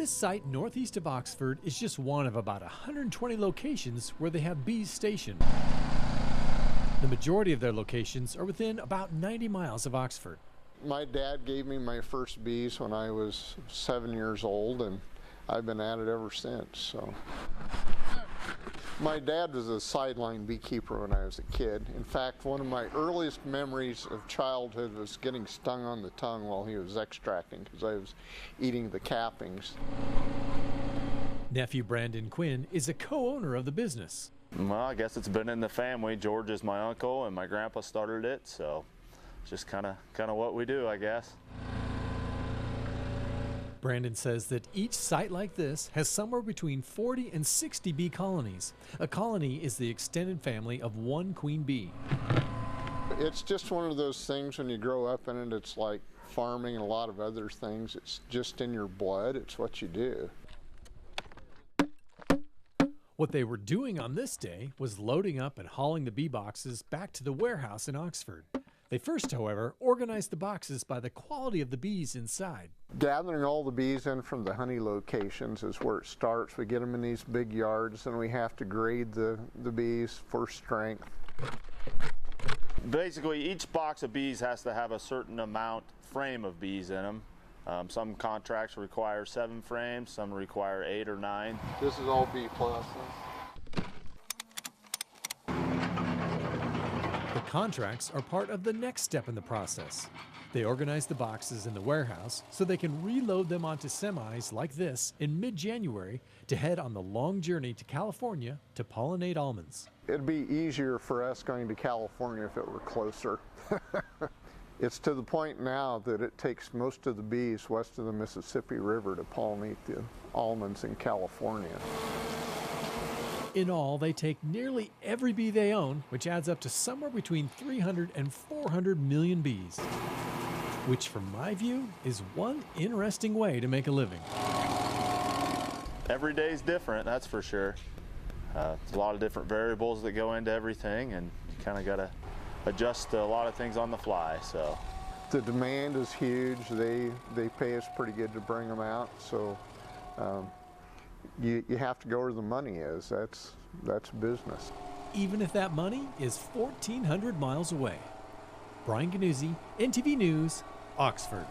This site northeast of Oxford is just one of about 120 locations where they have bees stationed. The majority of their locations are within about 90 miles of Oxford. My dad gave me my first bees when I was 7 years old, and I've been at it ever since. So, my dad was a sideline beekeeper when I was a kid. In fact, one of my earliest memories of childhood was getting stung on the tongue while he was extracting because I was eating the cappings. Nephew Brandon Quinn is a co-owner of the business. Well, I guess it's been in the family. George is my uncle, and my grandpa started it, so it's just kind of what we do, I guess. Brandon says that each site like this has somewhere between 40 and 60 bee colonies. A colony is the extended family of one queen bee. It's just one of those things when you grow up in it, it's like farming and a lot of other things. It's just in your blood. It's what you do. What they were doing on this day was loading up and hauling the bee boxes back to the warehouse in Oxford. They first, however, organized the boxes by the quality of the bees inside. Gathering all the bees in from the honey locations is where it starts. We get them in these big yards, and we have to grade the bees for strength. Basically, each box of bees has to have a certain frame of bees in them. Some contracts require 7 frames, some require 8 or 9. This is all B+. The contracts are part of the next step in the process. They organize the boxes in the warehouse so they can reload them onto semis like this in mid-January to head on the long journey to California to pollinate almonds. It'd be easier for us going to California if it were closer. It's to the point now that it takes most of the bees west of the Mississippi River to pollinate the almonds in California. In all, they take nearly every bee they own, which adds up to somewhere between 300 and 400 million bees, which from my view is one interesting way to make a living. Every day is different, that's for sure. There's a lot of different variables that go into everything, and you kind of got to adjust to a lot of things on the fly. So the demand is huge. They pay us pretty good to bring them out. So you have to go where the money is. That's business. Even if that money is 1,400 miles away. Brian Gnuse, NTV News, Oxford.